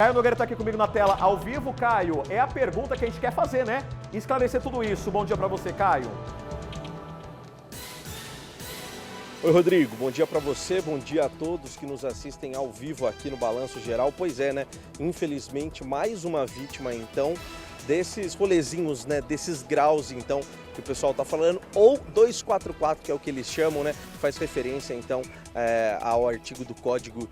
Caio Nogueira está aqui comigo na tela ao vivo. Caio, é a pergunta que a gente quer fazer, né? Esclarecer tudo isso. Bom dia para você, Caio. Oi, Rodrigo. Bom dia para você, bom dia a todos que nos assistem ao vivo aqui no Balanço Geral. Pois é, né? Infelizmente, mais uma vítima, então, desses rolezinhos, né? Desses graus, então, que o pessoal tá falando, ou 244, que é o que eles chamam, né? Faz referência, então, ao artigo do Código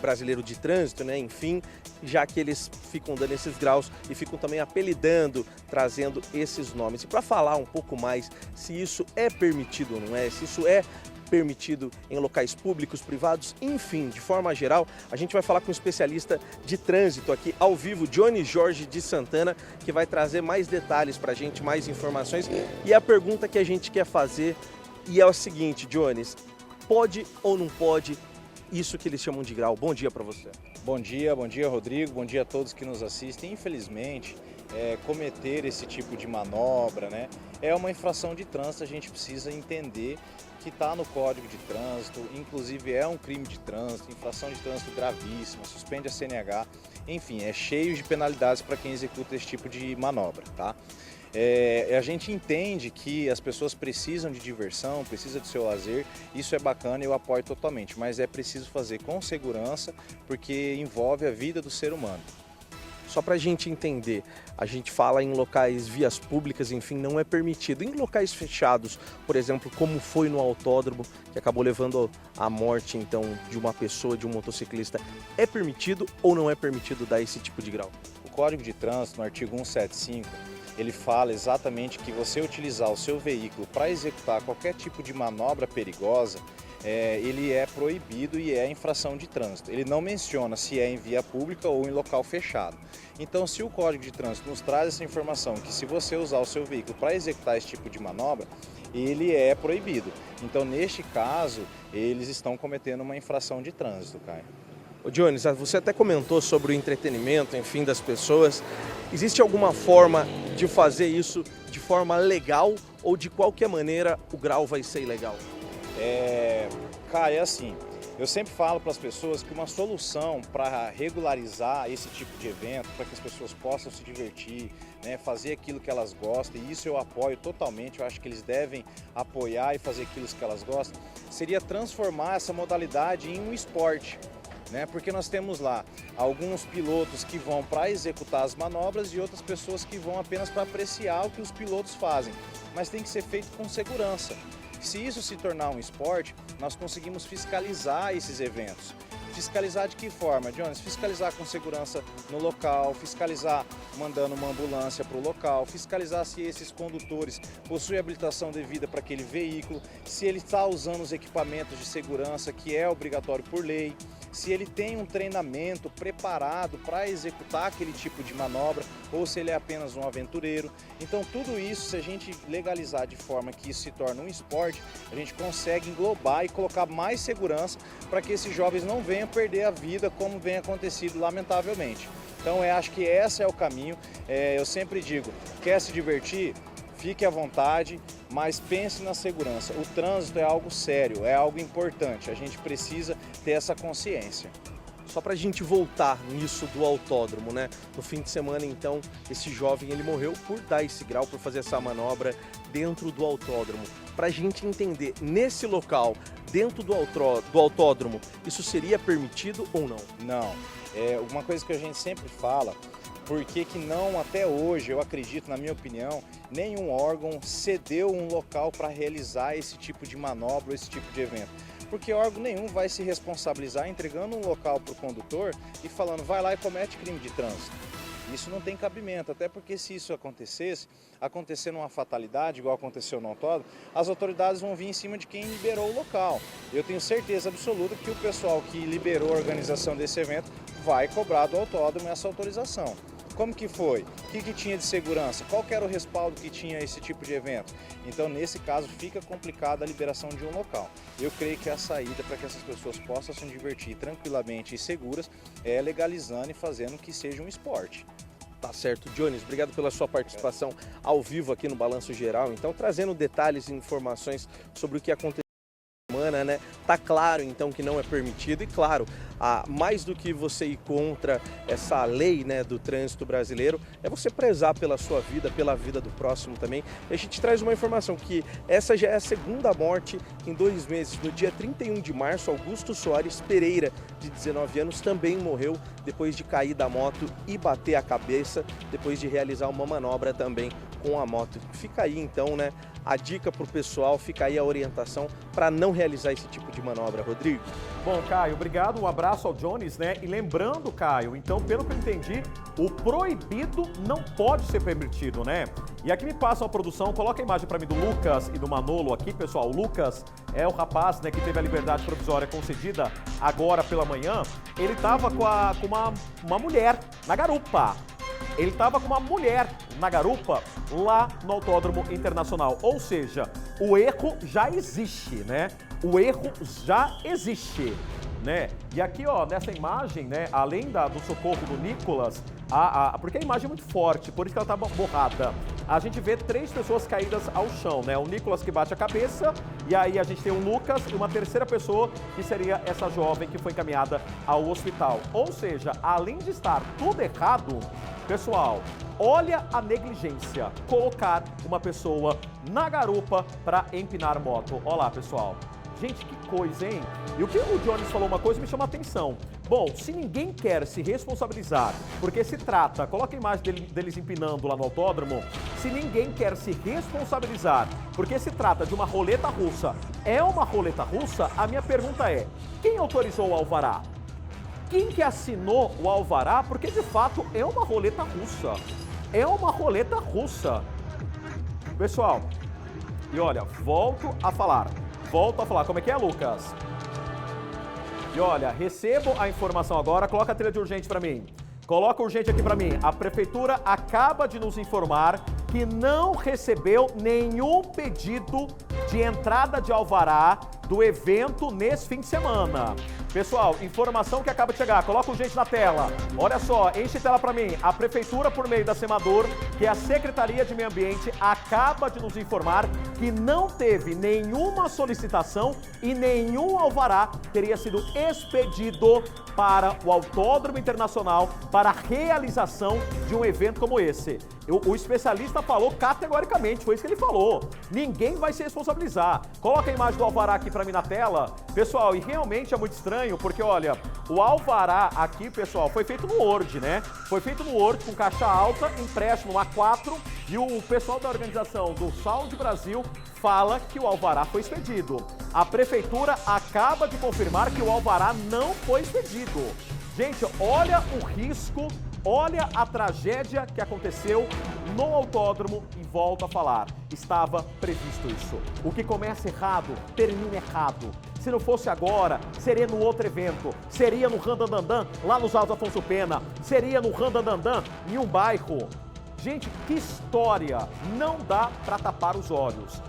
Brasileiro de Trânsito, né? Enfim, já que eles ficam dando esses graus e ficam também apelidando, trazendo esses nomes. E para falar um pouco mais se isso é permitido ou não é, se isso é permitido em locais públicos, privados, enfim, de forma geral, a gente vai falar com um especialista de trânsito aqui ao vivo, Johnny Jorge de Santana, que vai trazer mais detalhes para a gente, mais informações. E a pergunta que a gente quer fazer é o seguinte, Johnny, pode ou não pode isso que eles chamam de grau? Bom dia para você. Bom dia, Rodrigo, bom dia a todos que nos assistem. Infelizmente, cometer esse tipo de manobra, né, é uma infração de trânsito. A gente precisa entender que está no Código de Trânsito, inclusive é um crime de trânsito, infração de trânsito gravíssima, suspende a CNH, enfim, é cheio de penalidades para quem executa esse tipo de manobra, tá? A gente entende que as pessoas precisam de diversão, precisam do seu lazer, isso é bacana, eu apoio totalmente, mas é preciso fazer com segurança, porque envolve a vida do ser humano. Só para a gente entender, a gente fala em locais, vias públicas, enfim, não é permitido. Em locais fechados, por exemplo, como foi no autódromo, que acabou levando à morte, então, de uma pessoa, de um motociclista, é permitido ou não é permitido dar esse tipo de grau? O Código de Trânsito, no artigo 175, ele fala exatamente que você utilizar o seu veículo para executar qualquer tipo de manobra perigosa, ele é proibido e é infração de trânsito. Ele não menciona se é em via pública ou em local fechado. Então, se o Código de Trânsito nos traz essa informação que se você usar o seu veículo para executar esse tipo de manobra, ele é proibido. Então, neste caso, eles estão cometendo uma infração de trânsito, Caio. Ô Jones, você até comentou sobre o entretenimento, enfim, das pessoas. Existe alguma forma de fazer isso de forma legal ou de qualquer maneira o grau vai ser ilegal? Cara, é assim, eu sempre falo para as pessoas que uma solução para regularizar esse tipo de evento, para que as pessoas possam se divertir, né, fazer aquilo que elas gostam, e isso eu apoio totalmente, eu acho que eles devem apoiar e fazer aquilo que elas gostam, seria transformar essa modalidade em um esporte. Né? Porque nós temos lá alguns pilotos que vão para executar as manobras e outras pessoas que vão apenas para apreciar o que os pilotos fazem, mas tem que ser feito com segurança. Se isso se tornar um esporte, nós conseguimos fiscalizar esses eventos. Fiscalizar de que forma, Jones? Fiscalizar com segurança no local, fiscalizar mandando uma ambulância para o local, fiscalizar se esses condutores possuem habilitação devida para aquele veículo, se ele está usando os equipamentos de segurança que é obrigatório por lei, se ele tem um treinamento preparado para executar aquele tipo de manobra ou se ele é apenas um aventureiro. Então tudo isso, se a gente legalizar de forma que isso se torne um esporte, a gente consegue englobar e colocar mais segurança para que esses jovens não venham perder a vida como vem acontecido lamentavelmente. Então eu acho que esse é o caminho. Eu sempre digo, quer se divertir? Fique à vontade, mas pense na segurança. O trânsito é algo sério, é algo importante. A gente precisa ter essa consciência. Só para a gente voltar nisso do autódromo, né? No fim de semana, então, esse jovem ele morreu por dar esse grau, por fazer essa manobra dentro do autódromo. Para a gente entender, nesse local, dentro do autódromo, isso seria permitido ou não? Não. Uma coisa que a gente sempre fala, por que não, até hoje, eu acredito, na minha opinião, nenhum órgão cedeu um local para realizar esse tipo de manobra, esse tipo de evento. Porque órgão nenhum vai se responsabilizar entregando um local para o condutor e falando, vai lá e comete crime de trânsito. Isso não tem cabimento, até porque se isso acontecendo uma fatalidade, igual aconteceu no autódromo, as autoridades vão vir em cima de quem liberou o local. Eu tenho certeza absoluta que o pessoal que liberou a organização desse evento vai cobrar do autódromo essa autorização. Como que foi? O que tinha de segurança? Qual que era o respaldo que tinha esse tipo de evento? Então, nesse caso, fica complicada a liberação de um local. Eu creio que a saída para que essas pessoas possam se divertir tranquilamente e seguras é legalizando e fazendo que seja um esporte. Tá certo, Jones, obrigado pela sua participação ao vivo aqui no Balanço Geral, então trazendo detalhes e informações sobre o que aconteceu na semana, né? tá claro então que não é permitido e claro, mais do que você ir contra essa lei, né, do trânsito brasileiro, é você prezar pela sua vida, pela vida do próximo também. E a gente traz uma informação que essa já é a segunda morte em 2 meses. No dia 31 de março, Augusto Soares Pereira, de 19 anos, também morreu depois de cair da moto e bater a cabeça, depois de realizar uma manobra também com a moto. Fica aí então, né, a dica para o pessoal, fica aí a orientação para não realizar esse tipo de manobra, Rodrigo. Bom, Caio, obrigado, um abraço ao Jones, né? E lembrando, Caio, então, pelo que eu entendi, o proibido não pode ser permitido, né? E aqui me passa a produção, coloca a imagem para mim do Lucas e do Manolo aqui, pessoal. O Lucas é o rapaz, né, que teve a liberdade provisória concedida agora pela manhã. Ele tava com uma mulher na garupa. Ele estava com uma mulher na garupa lá no Autódromo Internacional. Ou seja, o erro já existe, né? O erro já existe, né? E aqui, ó, nessa imagem, né, além do socorro do Nicolas, porque a imagem é muito forte, por isso que ela tá borrada. A gente vê 3 pessoas caídas ao chão, né? O Nicolas que bate a cabeça, e aí a gente tem o Lucas e uma terceira pessoa, que seria essa jovem que foi encaminhada ao hospital. Ou seja, além de estar tudo errado, pessoal, olha a negligência, colocar uma pessoa na garupa para empinar moto. Olha lá, pessoal. Gente, que coisa, hein? E o que o Jones falou uma coisa me chama a atenção. Bom, se ninguém quer se responsabilizar, porque se trata, coloca a imagem deles empinando lá no autódromo, se ninguém quer se responsabilizar, porque se trata de uma roleta russa, é uma roleta russa, a minha pergunta é, quem autorizou o alvará? Quem que assinou o alvará? Porque de fato é uma roleta russa. É uma roleta russa. Pessoal, e olha, volto a falar. Como é que é, Lucas? E olha, recebo a informação agora, coloca a trilha de urgente para mim. Coloca urgente aqui para mim. A prefeitura acaba de nos informar que não recebeu nenhum pedido de entrada de alvará do evento nesse fim de semana. Pessoal, informação que acaba de chegar, coloca urgente na tela. Olha só, enche a tela para mim. A prefeitura, por meio da Semador, que é a Secretaria de Meio Ambiente, acaba de nos informar que não teve nenhuma solicitação e nenhum alvará teria sido expedido para o Autódromo Internacional para a realização de um evento como esse. O especialista falou categoricamente, foi isso que ele falou. Ninguém vai se responsabilizar. Coloca a imagem do alvará aqui para mim na tela. Pessoal, e realmente é muito estranho, porque olha, o alvará aqui, pessoal, foi feito no Word, né? Foi feito no Word com caixa alta, empréstimo A4, e o pessoal da organização do Saúde Brasil fala que o alvará foi expedido. A prefeitura acaba de confirmar que o alvará não foi expedido. Gente, olha o risco, olha a tragédia que aconteceu no autódromo e volto a falar, estava previsto isso. O que começa errado, termina errado. Se não fosse agora, seria no outro evento, seria no Randandandan, lá nos Altos Afonso Pena, seria no Randandandan, em um bairro. Gente, que história! Não dá para tapar os olhos.